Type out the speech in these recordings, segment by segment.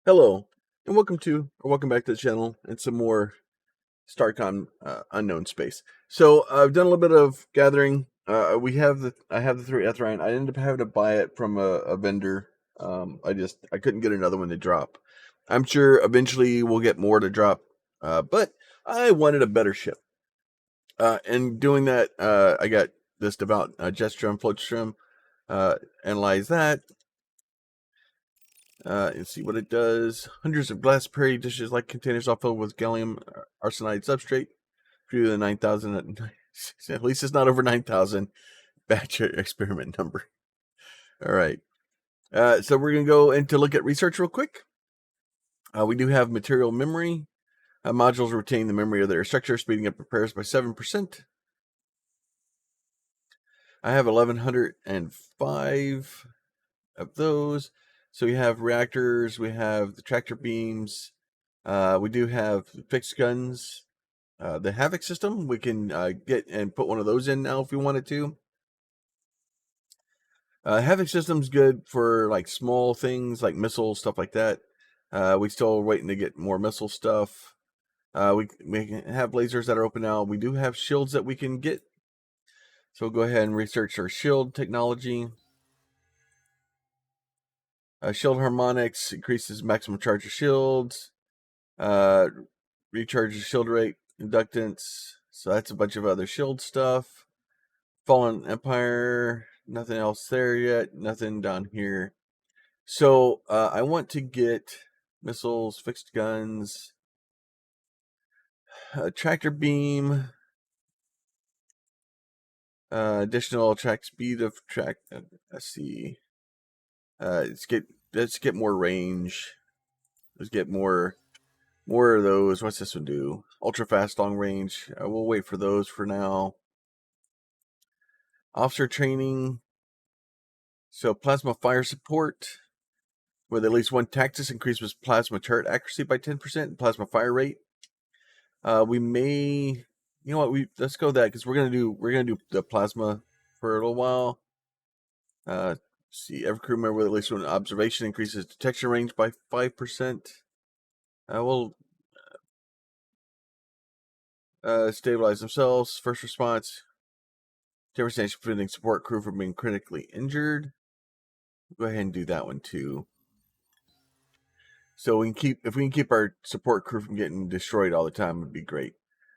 Hello, and welcome back to the channel and some more Starcom unknown space. So I've done a little bit of gathering. I have the 3 Ethyrine. I ended up having to buy it from a vendor. I couldn't get another one to drop. I'm sure eventually we'll get more to drop, but I wanted a better ship. And doing that, I got this devout Jetstream, Floatstream, analyze that. And see what it does. Hundreds of glass prairie dishes like containers all filled with gallium arsenide substrate. Through the 9,000. At least it's not over 9,000 batch experiment number. All right. So we're going to go into look at research real quick. We do have material memory. Modules retain the memory of their structure, speeding up repairs by 7%. I have 1,105 of those. So we have reactors, we have the tractor beams, we do have fixed guns, the Havoc system. We can get and put one of those in now if we wanted to. Havoc system's good for like small things like missiles, stuff like that. We still waiting to get more missile stuff. We can have lasers that are open now. We do have shields that we can get. So we'll go ahead and research our shield technology. Shield harmonics increases maximum charge of shields. Recharges shield rate, inductance. So that's a bunch of other shield stuff. Fallen Empire, nothing else there yet. Nothing down here. So I want to get missiles, fixed guns, tractor beam, additional track speed of track. Let's see. Let's get more range. Let's get more of those. What's this one do? Ultra fast long range. We'll wait for those for now. Officer training. So plasma fire support with at least one tactus increases plasma turret accuracy by 10% and plasma fire rate. We may, you know what? Let's go with that because we're gonna do the plasma for a little while. See, every crew member with at least one observation increases detection range by 5%. We'll stabilize themselves. First response. 10% preventing support crew from being critically injured. Go ahead and do that one too. So if we can keep our support crew from getting destroyed all the time, would be great.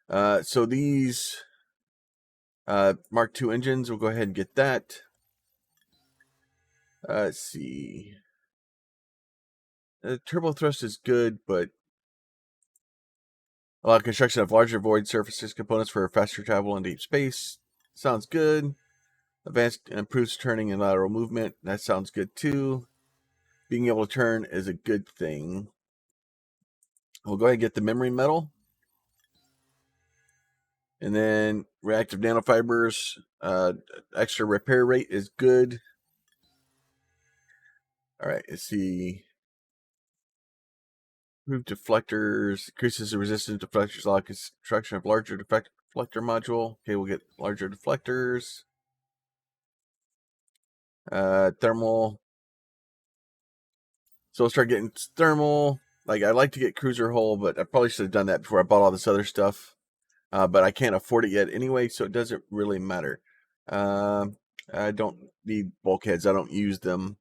So these Mark II engines, we'll go ahead and get that. Let's see. Turbo thrust is good, but allow construction of larger void surfaces components for faster travel in deep space. Sounds good. Advanced improves turning and lateral movement. That sounds good too. Being able to turn is a good thing. We'll go ahead and get the memory metal. And then reactive nanofibers. Extra repair rate is good. All right, let's see. Improve deflectors. Increases the resistance to deflectors. Allow construction of larger deflector module. Okay, we'll get larger deflectors. Thermal. So we'll start getting thermal. Like, I'd like to get cruiser hull, but I probably should have done that before I bought all this other stuff. But I can't afford it yet anyway, so it doesn't really matter. I don't need bulkheads. I don't use them.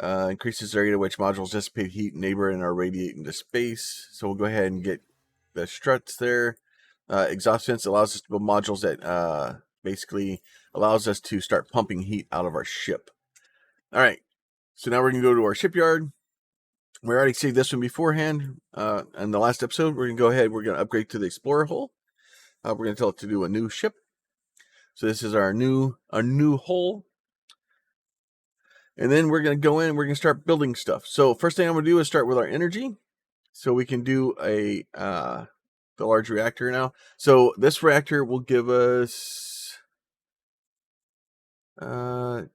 Increases the rate at which modules dissipate heat, neighbor, and are radiate into space. So we'll go ahead and get the struts there. Exhaust vents allows us to build modules that basically allows us to start pumping heat out of our ship. All right. So now we're going to go to our shipyard. We already saved this one beforehand. In the last episode, we're going to go ahead. We're going to upgrade to the Explorer hull. We're going to tell it to do a new ship. So this is our new hull. And then we're going to go in and we're going to start building stuff. So first thing I'm going to do is start with our energy. So we can do the large reactor now. So this reactor will give us, doesn't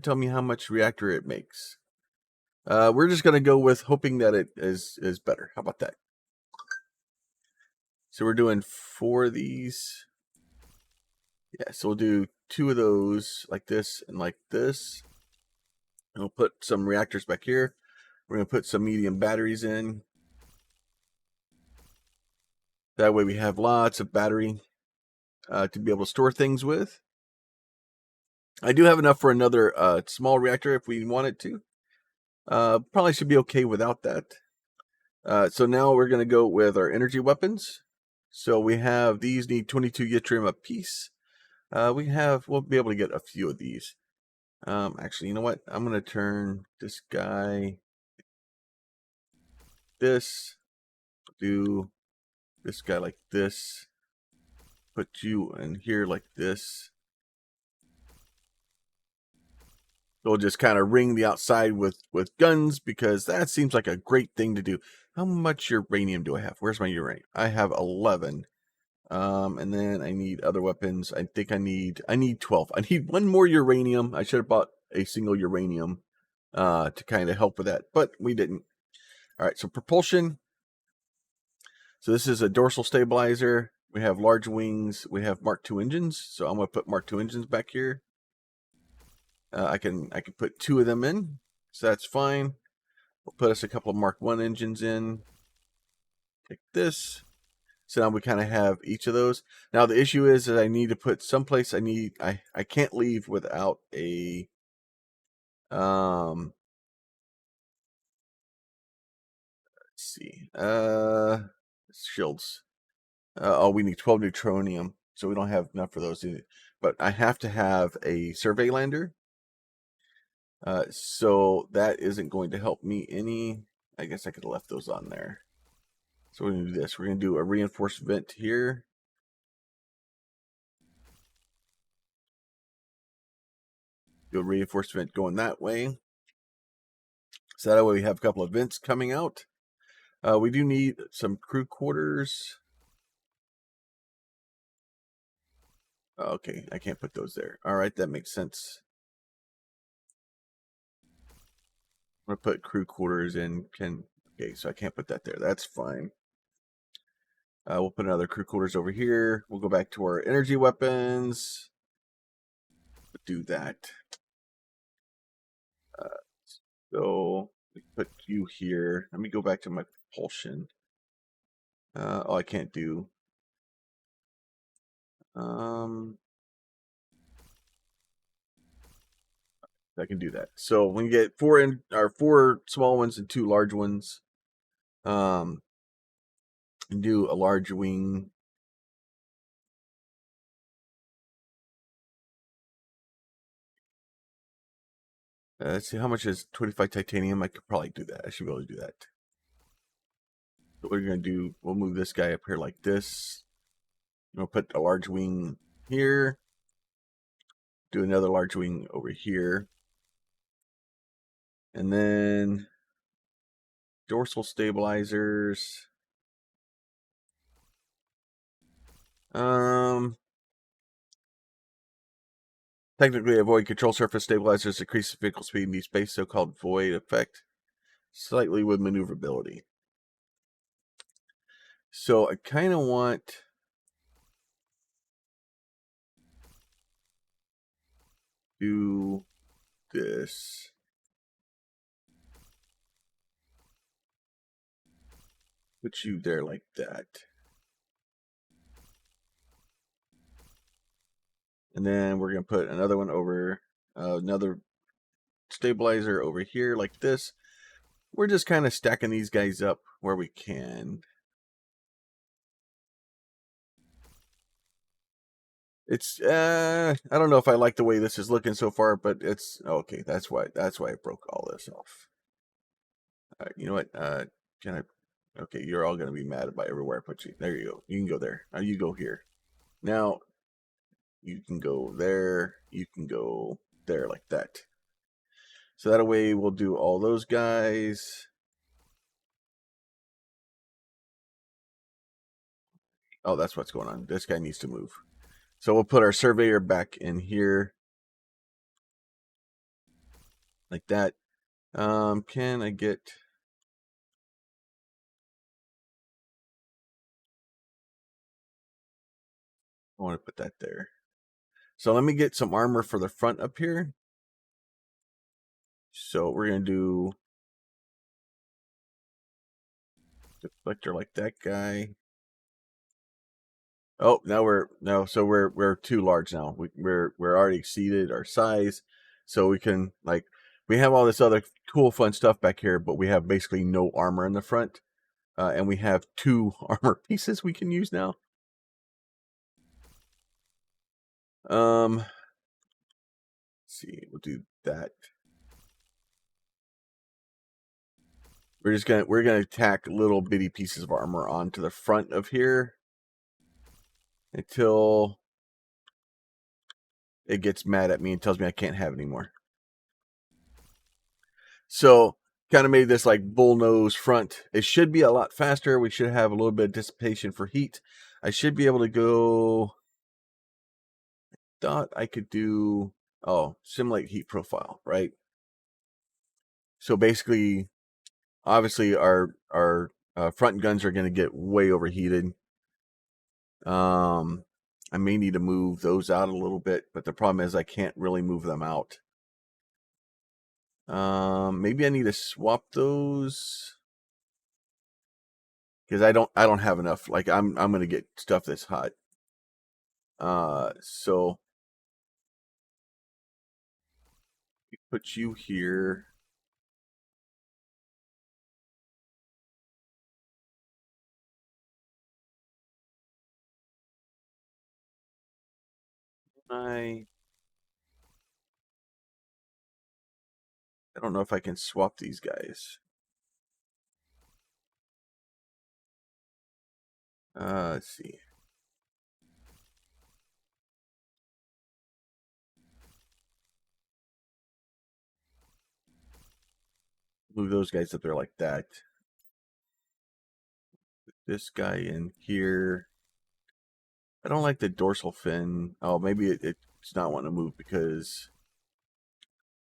tell me how much reactor it makes. We're just going to go with hoping that it is better. How about that? So we're doing 4 of these. Yeah, so we'll do 2 of those like this and like this. We'll put some reactors back here. We're going to put some medium batteries in. That way we have lots of battery to be able to store things with. I do have enough for another small reactor if we wanted to. Probably should be okay without that. So now we're going to go with our energy weapons. So we have these need 22 yttrium a piece. We'll be able to get a few of these. Actually, you know what? I'm going to turn this guy this, do this guy like this, put you in here like this. We'll just kind of ring the outside with guns because that seems like a great thing to do. How much uranium do I have? Where's my uranium? I have 11. And then I need other weapons. I think I need 12. I need one more uranium. I should have bought a single uranium to kind of help with that, but we didn't. All right, so propulsion. So this is a dorsal stabilizer. We have large wings. We have Mark II engines. So I'm going to put Mark II engines back here. I can put 2 of them in, so that's fine. We'll put us a couple of Mark I engines in. Take this. So now we kind of have each of those. Now the issue is that I need to put someplace. I can't leave without a let's see. Shields. Oh, we need 12 neutronium, so we don't have enough for those. But I have to have a survey lander. So that isn't going to help me any. I guess I could have left those on there. So we're going to do this. We're going to do a reinforced vent here. Do a reinforced vent going that way. So that way we have a couple of vents coming out. We do need some crew quarters. Okay, I can't put those there. All right, that makes sense. I'm going to put crew quarters in. Okay, so I can't put that there. That's fine. We'll put another crew quarters over here. We'll go back to our energy weapons. Do that. So we put you here. Let me go back to my propulsion. Oh, I can't do. I can do that. So we can get 4 small ones and 2 large ones. And do a large wing. Let's see, how much is 25 titanium? I could probably do that. I should be able to do that. What we're going to do, we'll move this guy up here like this. We'll put a large wing here. Do another large wing over here. And then dorsal stabilizers. Technically, a void control surface stabilizers decrease vehicle speed in deep space, so-called void effect, slightly with maneuverability. So I kind of want to do this. Put you there like that. And then we're going to put another one over, another stabilizer over here like this. We're just kind of stacking these guys up where we can. It's I don't know if I like the way this is looking so far, but it's okay. That's why I broke all this off. All right, you know what? Can I? Okay, you're all gonna be mad about everywhere I put you. There you go. You can go there. Now you go here. Now you can go there. You can go there like that. So that way we'll do all those guys. Oh, that's what's going on. This guy needs to move. So we'll put our surveyor back in here. Like that. Can I get... I want to put that there. So let me get some armor for the front up here. So we're gonna do deflector like that guy. Oh, now we're too large now. We're already exceeded our size, so we can we have all this other cool fun stuff back here, but we have basically no armor in the front, and we have 2 armor pieces we can use now. Let's see, we'll do that. We're gonna tack little bitty pieces of armor onto the front of here until it gets mad at me and tells me I can't have it anymore. So kind of made this like bullnose front. It should be a lot faster. We should have a little bit of dissipation for heat. I should be able to go. Thought I could do simulate heat profile, right? So basically, obviously our front guns are going to get way overheated. I may need to move those out a little bit, but the problem is I can't really move them out. Maybe I need to swap those because I don't have enough. Like I'm gonna get stuff that's hot. So put you here. I don't know if I can swap these guys. Let's see. Move those guys up there like that. Put this guy in here. I don't like the dorsal fin. Oh, maybe it's not wanting to move because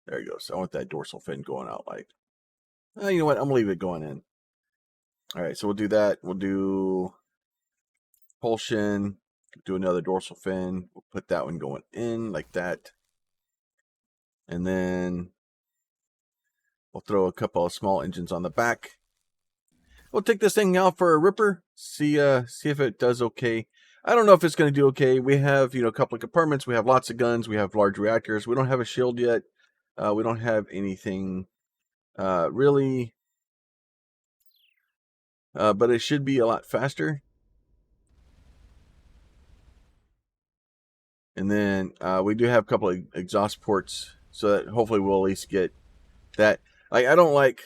there you go. So I want that dorsal fin going out like. You know what? I'm gonna leave it going in. All right, so we'll do that. We'll do propulsion. Do another dorsal fin. We'll put that one going in like that, and then we'll throw a couple of small engines on the back. We'll take this thing out for a ripper. See if it does okay. I don't know if it's going to do okay. We have a couple of compartments. We have lots of guns. We have large reactors. We don't have a shield yet. We don't have anything really, but it should be a lot faster. And then we do have a couple of exhaust ports, so that hopefully we'll at least get that. Like I don't like,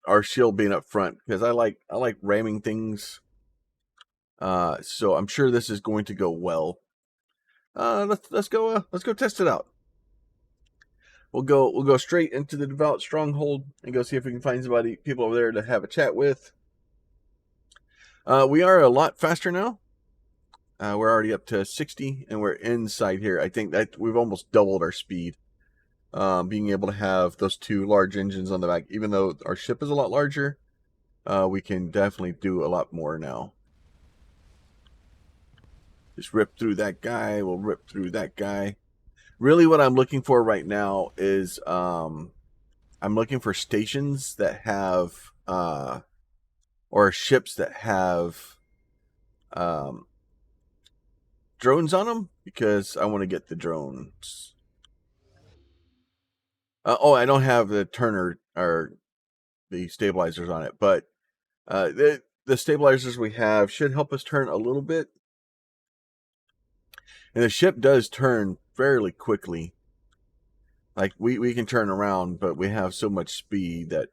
our shield being up front because I like ramming things. So I'm sure this is going to go well. Let's go test it out. We'll go straight into the devout stronghold and go see if we can find people over there to have a chat with. We are a lot faster now. We're already up to 60, and we're inside here. I think that we've almost doubled our speed. Being able to have those 2 large engines on the back, even though our ship is a lot larger, we can definitely do a lot more now. Just rip through that guy. We'll rip through that guy. Really, what I'm looking for right now is I'm looking for stations that have or ships that have drones on them because I want to get the drones. I don't have the Turner or the stabilizers on it, but the stabilizers we have should help us turn a little bit. And the ship does turn fairly quickly. Like we can turn around, but we have so much speed that.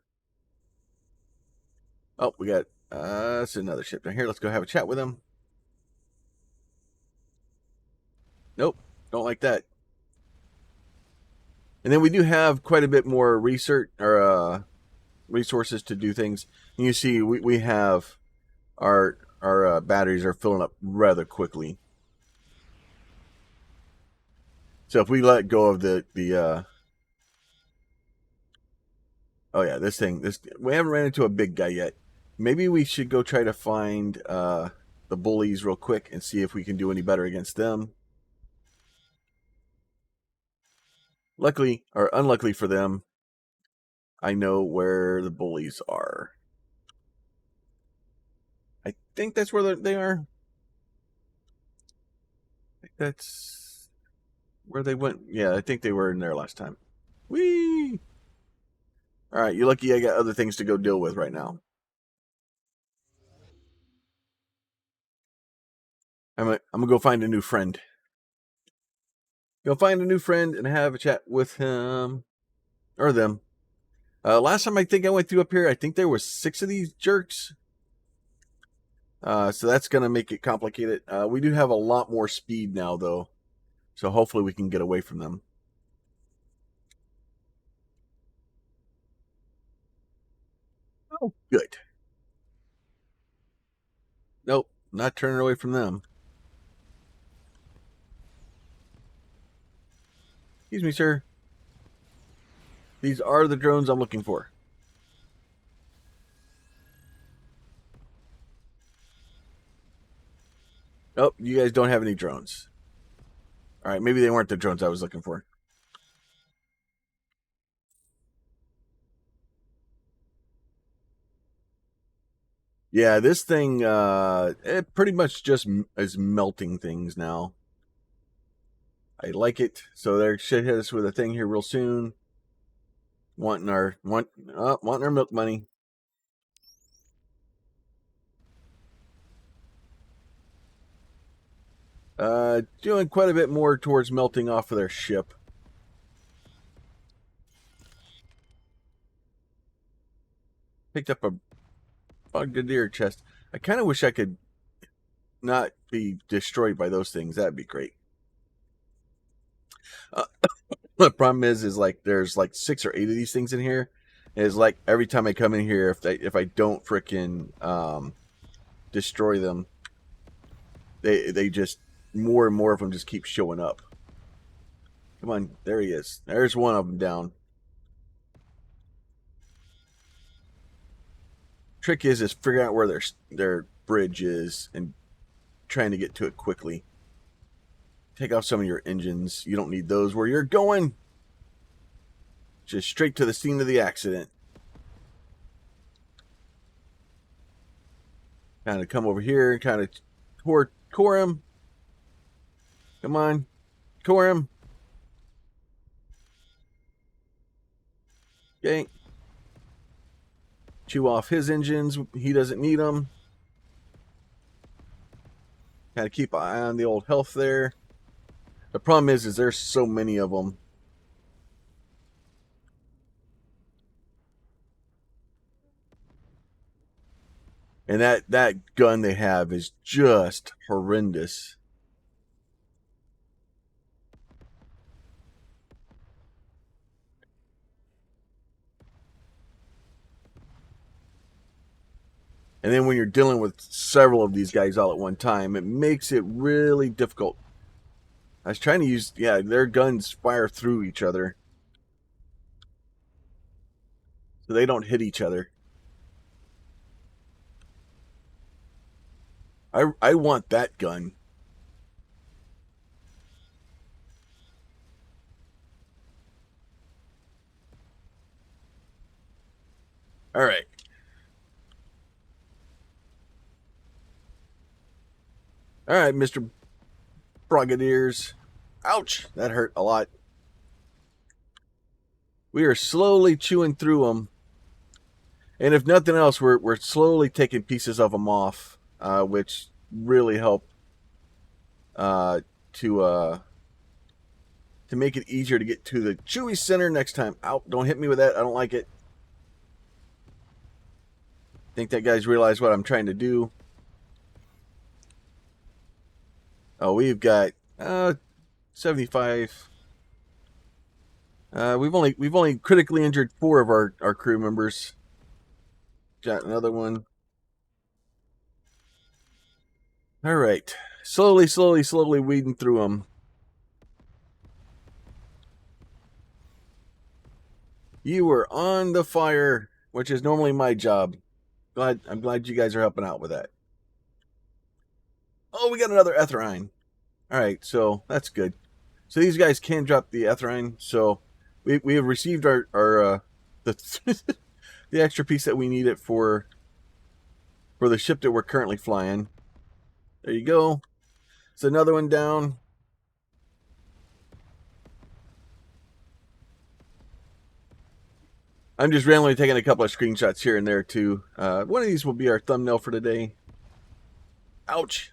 Oh, we got that's another ship down here. Let's go have a chat with them. Nope, don't like that. And then we do have quite a bit more research or resources to do things. And you see, we have our batteries are filling up rather quickly. So if we let go of the oh yeah, this we haven't ran into a big guy yet. Maybe we should go try to find the bullies real quick and see if we can do any better against them. Luckily, or unluckily for them, I know where the bullies are. I think that's where they are. I think that's where they went. Yeah, I think they were in there last time. Whee! All right, you're lucky I got other things to go deal with right now. I'm gonna go find a new friend. Go find a new friend and have a chat with him or them. Last time I think I went through up here, I think there was 6 of these jerks. So that's gonna make it complicated. We do have a lot more speed now, though, so hopefully we can get away from them. Oh, good. Nope, not turning away from them. Excuse me, sir. These are the drones I'm looking for. Oh, you guys don't have any drones. All right, maybe they weren't the drones I was looking for. Yeah, this thing, it pretty much just is melting things now. I like it. So they should hit us with a thing here real soon. Wanting our milk money. Doing quite a bit more towards melting off of their ship. Picked up a Brogidar chest. I kind of wish I could not be destroyed by those things. That'd be great. The problem is like there's like 6 or 8 of these things in here. It's like every time I come in here, if I don't frickin' destroy them, they just more and more of them just keep showing up. Come on, there he is. There's one of them down. Trick is figuring out where their bridge is and trying to get to it quickly. Take off some of your engines. You don't need those where you're going. Just straight to the scene of the accident. Kind of come over here and kind of core him. Come on, core him. Okay. Chew off his engines. He doesn't need them. Kind of keep an eye on the old health there. The problem is there's so many of them. And that gun they have is just horrendous. And then when you're dealing with several of these guys all at one time, it makes it really difficult. I was trying to use, yeah, their guns fire through each other. So they don't hit each other. I want that gun. All right. All right, Mr. Brogidars. Ouch, that hurt a lot. We are slowly chewing through them. And if nothing else, we're slowly taking pieces of them off, which really help to make it easier to get to the chewy center next time. Ow, don't hit me with that. I don't like it. I think that guy's realized what I'm trying to do. Oh, we've got 75. We've only critically injured 4 of our crew members. Got another one. All right. Slowly weeding through them. You were on the fire, which is normally my job. I'm glad you guys are helping out with that. Oh, we got another Etherine. All right, so that's good. So these guys can drop the Etherine, so we have received our the the extra piece that we needed for the ship that we're currently flying. There you go. It's another one down. I'm just randomly taking a couple of screenshots here and there too. One of these will be our thumbnail for today. Ouch.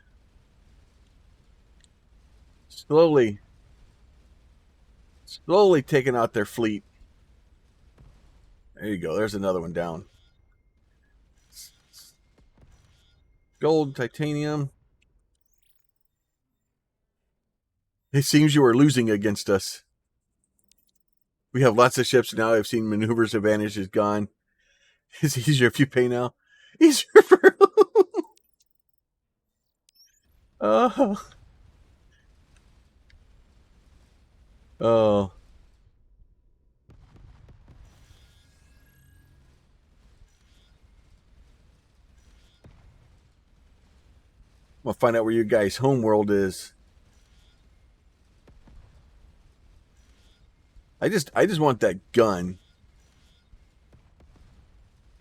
Slowly taking out their fleet. There you go. There's another one down. Gold, titanium. It seems you are losing against us. We have lots of ships now. I've seen maneuvers advantage is gone. It's easier if you pay now. Easier for oh. Oh. We'll find out where your guys' home world is. I just want that gun.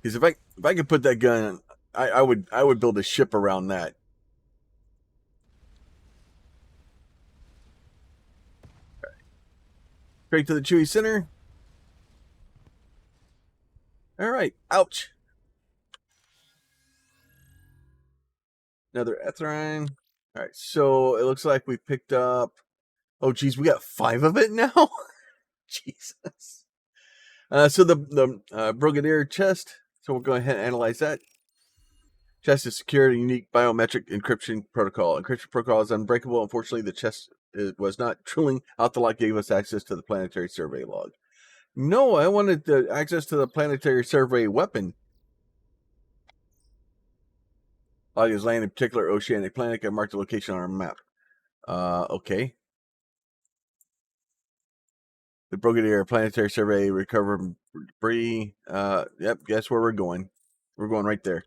Because if I could put that gun, I would build a ship around that. Straight to the Chewy Center. All right. Ouch. Another Etherine. All right. So it looks like we picked up. Oh, geez, we got 5 of it now. Jesus. So the Brogidar chest. So we'll go ahead and analyze that. Chest is secured a unique biometric encryption protocol. Encryption protocol is unbreakable. Unfortunately, the chest was not drilling out the lock gave us access to the planetary survey log. No, I wanted the access to the planetary survey weapon. Log is land in particular oceanic planet. I marked the location on our map. Okay. The Brogidar planetary survey recovered debris. Yep, guess where we're going. We're going right there.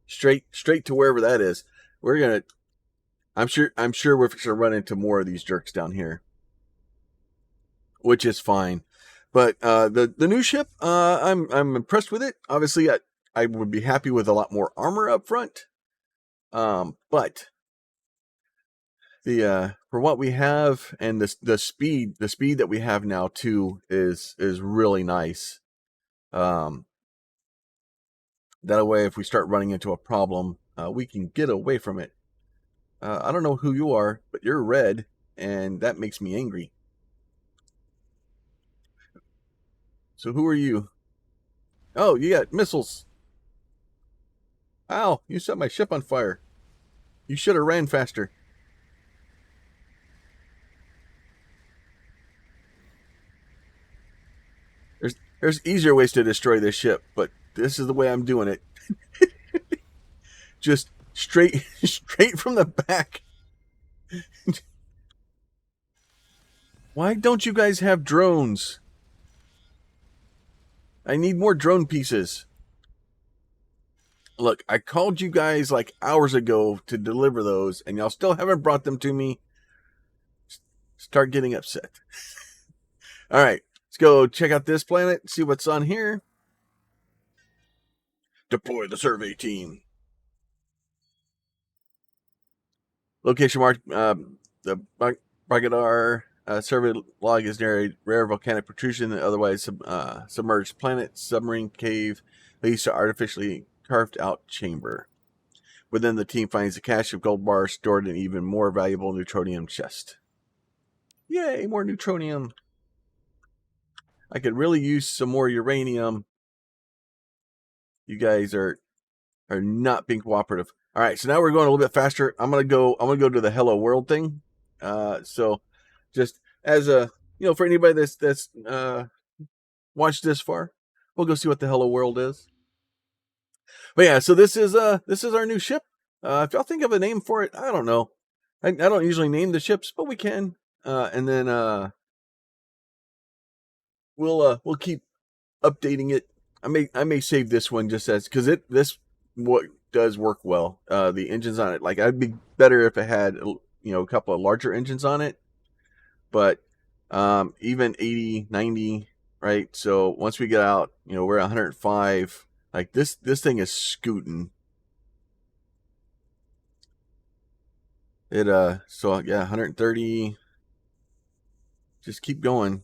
Straight to wherever that is. We're gonna. I'm sure we're gonna run into more of these jerks down here, which is fine. But the new ship, I'm impressed with it. Obviously, I would be happy with a lot more armor up front. But the for what we have and the speed that we have now too is really nice. That way, if we start running into a problem, we can get away from it. I don't know who you are, but you're red, and that makes me angry. So who are you? Oh, you got missiles. Ow, you set my ship on fire. You should have ran faster. There's easier ways to destroy this ship, but this is the way I'm doing it. Just straight from the back. Why don't you guys have drones? I need more drone pieces. Look, I called you guys like hours ago to deliver those, and y'all still haven't brought them to me. Start getting upset. All right, let's go check out this planet, see what's on here. Deploy the survey team. Location mark. The Brogidar survey log is near a rare volcanic protrusion and otherwise submerged planet. Submarine cave leads to artificially carved out chamber. Within the team finds a cache of gold bars stored in an even more valuable neutronium chest. Yay, more neutronium. I could really use some more uranium. You guys are not being cooperative. All right, so now we're going a little bit faster. I'm gonna go to the Hello World thing. So just as a for anybody that's watched this far, we'll go see what the Hello World is. But yeah, so this is our new ship. If y'all think of a name for it, I don't know. I don't usually name the ships, but we can. And then we'll keep updating it. I may save this one just as because this what does work well. The engines on it, like I'd be better if it had a couple of larger engines on it, but even 80, 90, right? So once we get out, we're at 105. Like this thing is scooting. So yeah, 130. Just keep going.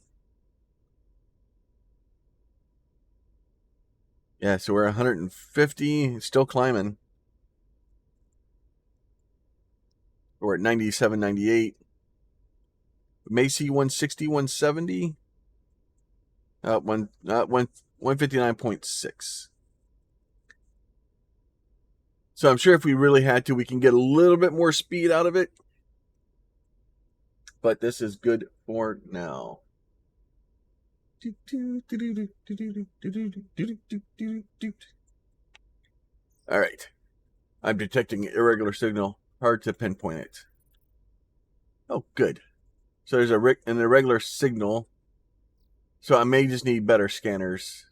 Yeah, so we're 150, still climbing. We're at 97, 98. We may see 160, 170. 159.6. So I'm sure if we really had to, we can get a little bit more speed out of it. But this is good for now. All right. I'm detecting irregular signal. Hard to pinpoint it. Oh, good. So there's an irregular signal. So I may just need better scanners.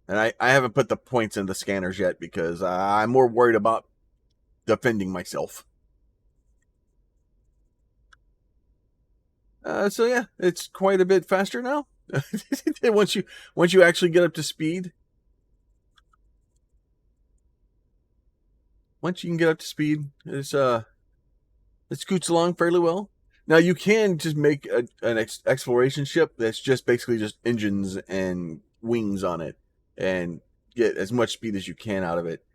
And I haven't put the points in the scanners yet because I'm more worried about defending myself. So yeah, it's quite a bit faster now. once you actually get up to speed, it scoots along fairly well. Now you can just make an exploration ship that's just basically just engines and wings on it, and get as much speed as you can out of it,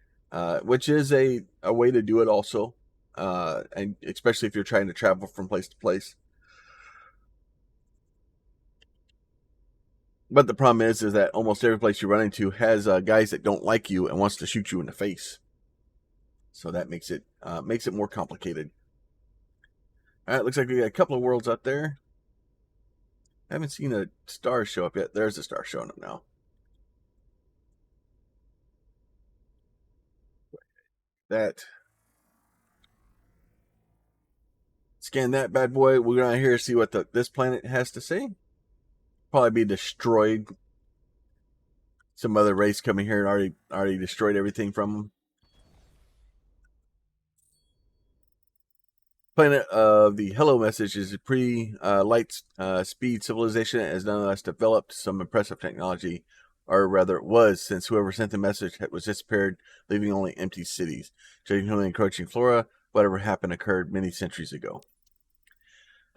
which is a way to do it also, and especially if you're trying to travel from place to place. But the problem is that almost every place you run into has guys that don't like you and wants to shoot you in the face. So that makes it more complicated. All right, looks like we got a couple of worlds out there. I haven't seen a star show up yet. There's a star showing up now. That. Scan that bad boy. We're going to here see what this planet has to say. Probably be destroyed. Some other race coming here and already destroyed everything from them. Planet of the hello message is a pre-light speed civilization that has nonetheless developed some impressive technology, or rather it was, since whoever sent the message was disappeared, leaving only empty cities. Judging from the encroaching flora, whatever happened occurred many centuries ago.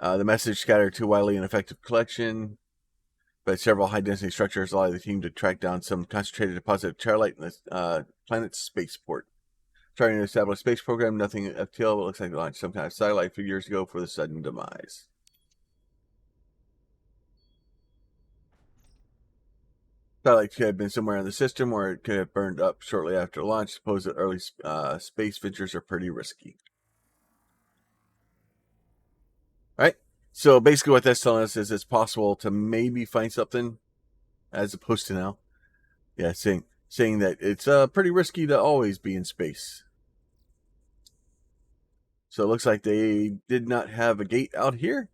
The message scattered too widely in effective collection, but several high-density structures allow the team to track down some concentrated deposit of charlite in the planet's spaceport. Trying to establish a space program, nothing FTL, but looks like they launched some kind of satellite a few years ago for the sudden demise. Satellite could have been somewhere in the system, or it could have burned up shortly after launch. Suppose that early space ventures are pretty risky. All right. So basically, what that's telling us is it's possible to maybe find something, as opposed to now. Yeah, saying that it's pretty risky to always be in space. So it looks like they did not have a gate out here.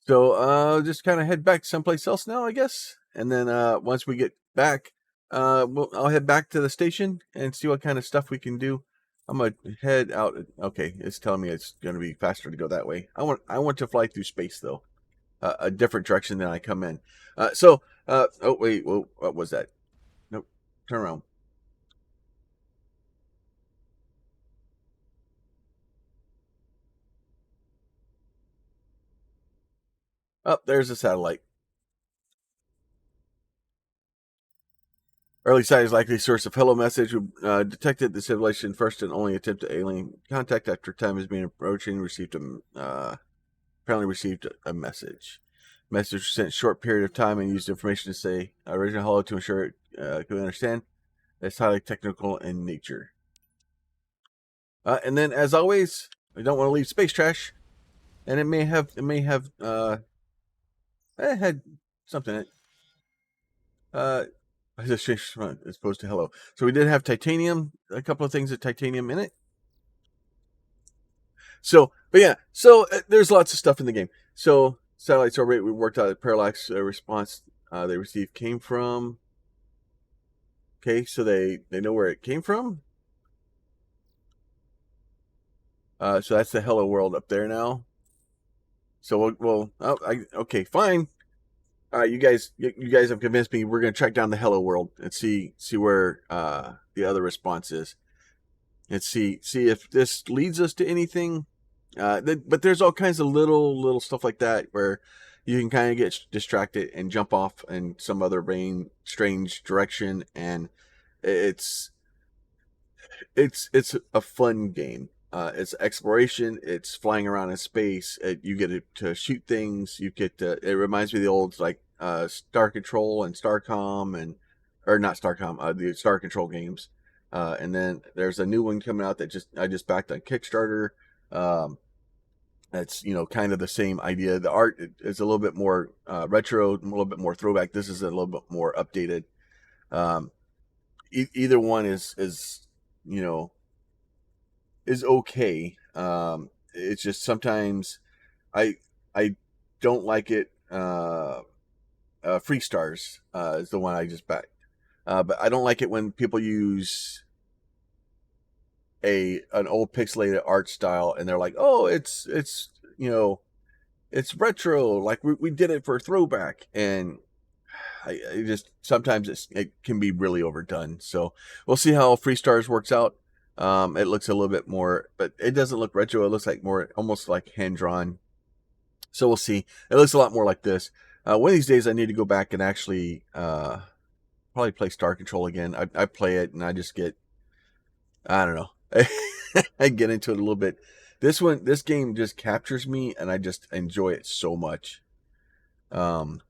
So just kind of head back someplace else now, I guess. And then once we get back, I'll head back to the station and see what kind of stuff we can do. I'm gonna head out. Okay, it's telling me it's gonna be faster to go that way. I want to fly through space though, a different direction than I come in. Oh wait, whoa, what was that? Nope, turn around. Oh, there's a satellite. Early sightings likely source of hello message detected the civilization first and only attempt to alien contact after time has been approaching. Apparently received a message. Message was sent a short period of time and used information to say original hello to ensure it could understand. It's highly technical in nature. And then, as always, I don't want to leave space trash, and it may have had something in it. As opposed to hello. So we did have titanium, a couple of things of titanium in it. So, but yeah, there's lots of stuff in the game. So satellites orbit, we worked out a parallax response they received came from. Okay, so they know where it came from. So that's the Hello World up there now. So okay, fine. All right, you guys have convinced me. We're gonna track down the Hello World and see where the other response is, and see if this leads us to anything. But there's all kinds of little stuff like that where you can kind of get distracted and jump off in some other strange direction, and it's it's a fun game. It's exploration. It's flying around in space. You get to shoot things. You get to. It reminds me of the old like Star Control and Starcom and or not Starcom. The Star Control games. And then there's a new one coming out that I just backed on Kickstarter. Um, that's kind of the same idea. The art is a little bit more retro, a little bit more throwback. This is a little bit more updated. Um, either one is you know is okay. It's just sometimes I I don't like it. Free Stars is the one I just backed, but I don't like it when people use an old pixelated art style and they're like, oh, it's it's retro, like we did it for throwback, and I just sometimes it can be really overdone. So we'll see how Free Stars works out. It looks a little bit more, but it doesn't look retro. It looks like more almost like hand drawn. So we'll see. It looks a lot more like this. One of these days, I need to go back and actually probably play Star Control again. I play it and I just get, I don't know, I get into it a little bit. This game just captures me, and I just enjoy it so much. Um,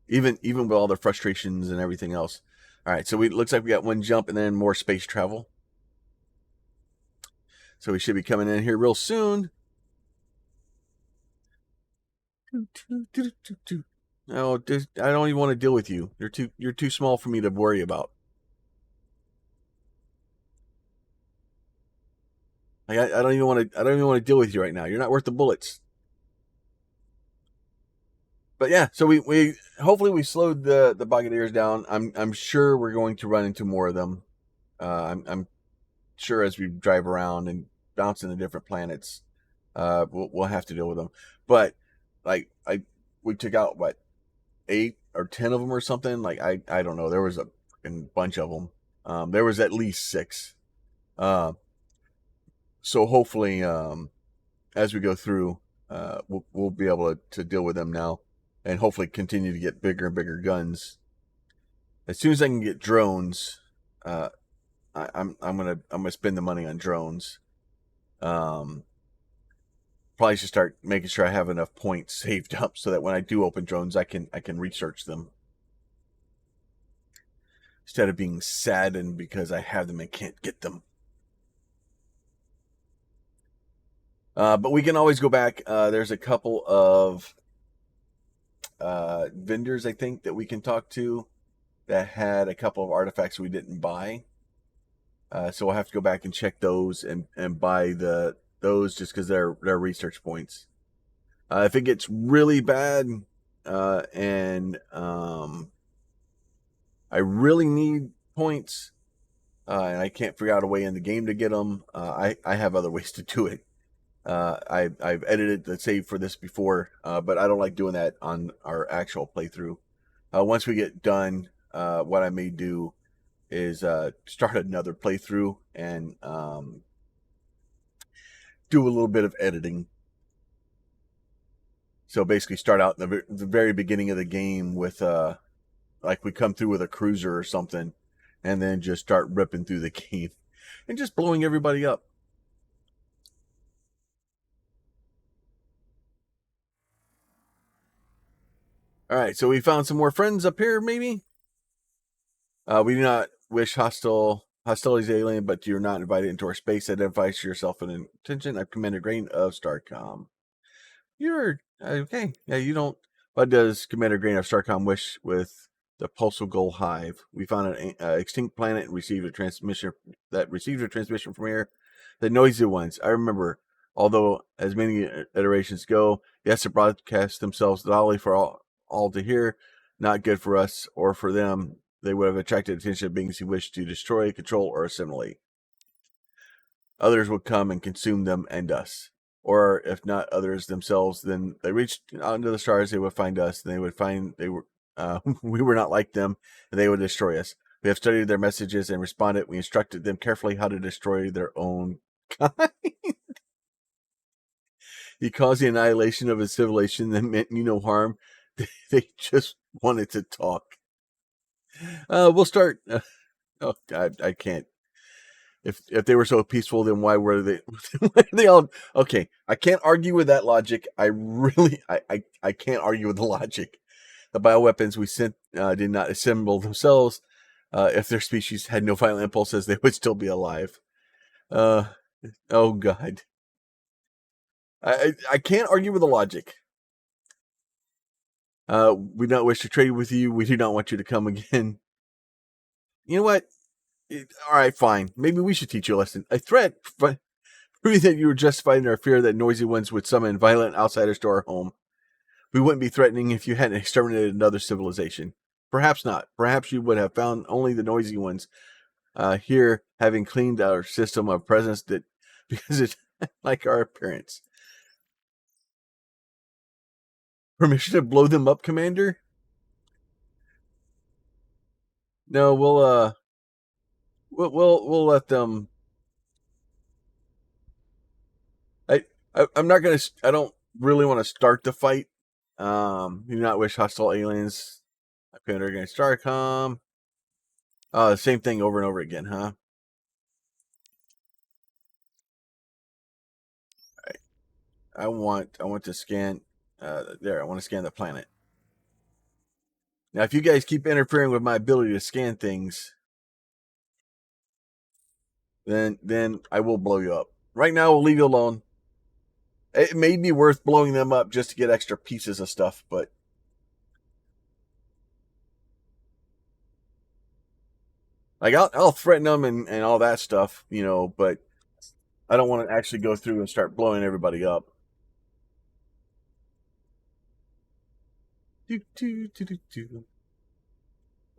even with all the frustrations and everything else. All right, so we looks like we got one jump and then more space travel. So we should be coming in here real soon. No, I don't even want to deal with you. You're too small for me to worry about. Like, I don't even want to deal with you right now. You're not worth the bullets. But yeah, so we hopefully we slowed the Brogidars down. I'm sure we're going to run into more of them. I'm sure as we drive around and bounce into different planets, we'll have to deal with them. But like we took out what 8 or 10 of them or something. Like I don't know. There was a bunch of them. There was at least 6. Uh, so hopefully, as we go through, we'll be able to deal with them now, and hopefully continue to get bigger and bigger guns. As soon as I can get drones, I'm gonna spend the money on drones. Um, Probably should start making sure I have enough points saved up so that when I do open drones, I can research them instead of being saddened because I have them and can't get them. But we can always go back. There's a couple of vendors, I think, that we can talk to that had a couple of artifacts we didn't buy. So we'll have to go back and check those and buy those just because they're research points. If it gets really bad and I really need points and I can't figure out a way in the game to get them, I have other ways to do it. I've edited the save for this before, but I don't like doing that on our actual playthrough. Once we get done, what I may do is start another playthrough and do a little bit of editing. So basically, start out in the very beginning of the game with like we come through with a cruiser or something, and then just start ripping through the game and just blowing everybody up. All right, so we found some more friends up here, maybe. We do not wish hostilities alien, but you're not invited into our space. Identify yourself in attention. I'm Commander Grain of Starcom. You're okay. Yeah, you don't. What does Commander Grain of Starcom wish with the Pulsal Goal Hive? We found an extinct planet and received a transmission from here. The noisy ones. I remember. Although, as many iterations go, yes, the broadcast themselves loudly for all to hear. Not good for us or for them. They would have attracted attention of beings who wish to destroy, control, or assimilate. others would come and consume them and us. Or if not others themselves, then they reached out into the stars, they would find us, and they would find we were not like them, and they would destroy us. We have studied their messages and responded. We instructed them carefully how to destroy their own kind. He caused the annihilation of a civilization that meant you no harm. They just wanted to talk. We'll start. Oh God, I can't. If they were so peaceful, then why were they? Why are they all okay? I can't argue with that logic. I can't argue with the logic. The bioweapons we sent did not assemble themselves. If their species had no violent impulses, they would still be alive. Oh God. I can't argue with the logic. We don't wish to trade with you. We do not want you to come again. You know what? All right, fine. Maybe we should teach you a lesson. A threat, but proving that you were justified in our fear that noisy ones would summon violent outsiders to our home. We wouldn't be threatening if you hadn't exterminated another civilization. Perhaps not. Perhaps you would have found only the noisy ones here, having cleaned our system of presence that because it's like our appearance. Permission to blow them up, Commander? No, we'll let them. I'm not gonna. I don't really want to start the fight. Do not wish hostile aliens. Commander against Starcom. Same thing over and over again, huh? Right. I want to scan. There, I want to scan the planet. Now, if you guys keep interfering with my ability to scan things, then I will blow you up. Right now, we'll leave you alone. It may be worth blowing them up just to get extra pieces of stuff, but like I'll threaten them and all that stuff, but I don't want to actually go through and start blowing everybody up. We'll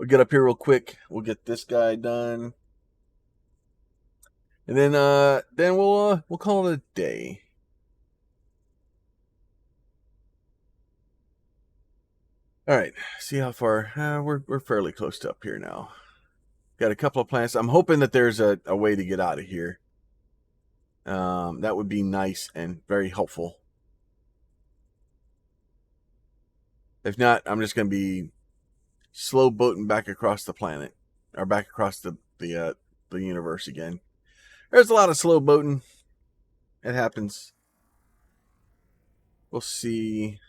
get up here real quick. We'll get this guy done, and then we'll call it a day. All right, see how far we're fairly close to up here now. Got a couple of planets. I'm hoping that there's a way to get out of here. That would be nice and very helpful. If not, I'm just going to be slow boating back across the planet, or back across the universe again. There's a lot of slow boating. It happens. We'll see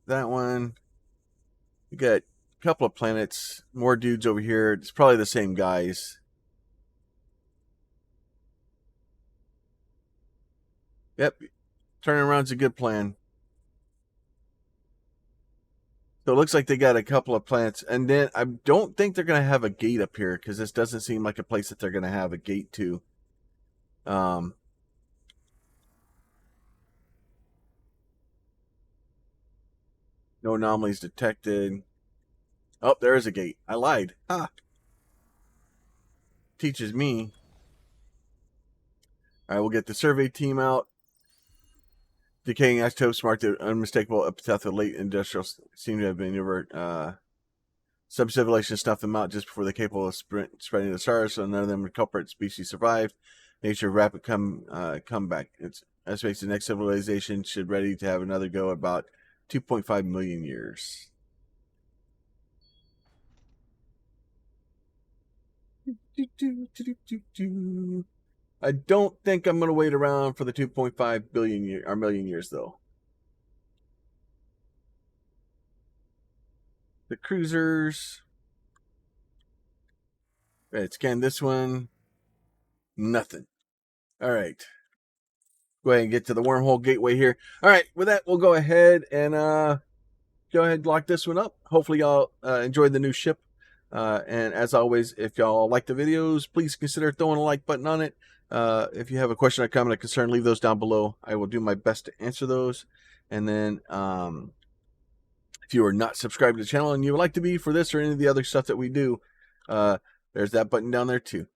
that one. We got a couple of planets, more dudes over here. It's probably the same guys. Yep, turning around's a good plan. So it looks like they got a couple of planets, and then I don't think they're going to have a gate up here because this doesn't seem like a place that they're going to have a gate to. No anomalies detected. Oh, there is a gate. I lied. Ha! Teaches me. All right, we'll get the survey team out. Decaying isotopes marked the unmistakable epithet of late industrial seem to have been over. Some civilizations snuffed them out just before they're capable of spreading the stars, so none of them culprit species survived. Nature of rapid comeback. It's estimates the next civilization should ready to have another go about 2.5 million years. I don't think I'm going to wait around for the 2.5 billion or million years, though. The cruisers. Right, scan this one. Nothing. All right. Go ahead and get to the wormhole gateway here. All right, with that, we'll go ahead and lock this one up. Hopefully, y'all enjoyed the new ship. And as always, if y'all like the videos, please consider throwing a like button on it. If you have a question or comment or concern, leave those down below. I will do my best to answer those. And then if you are not subscribed to the channel and you would like to be for this or any of the other stuff that we do, there's that button down there too.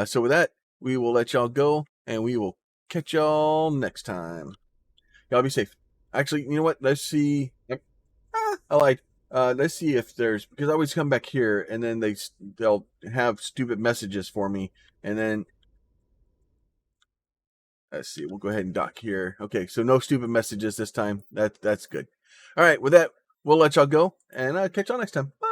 So with that, we will let y'all go. and we will catch y'all next time. Y'all be safe. Actually, you know what? Let's see. Yep. I lied. Let's see if there's, because I always come back here and then they'll have stupid messages for me, and then let's see. We'll go ahead and dock here. Okay, so no stupid messages this time. That's good. All right, with that, we'll let y'all go and catch y'all next time. Bye.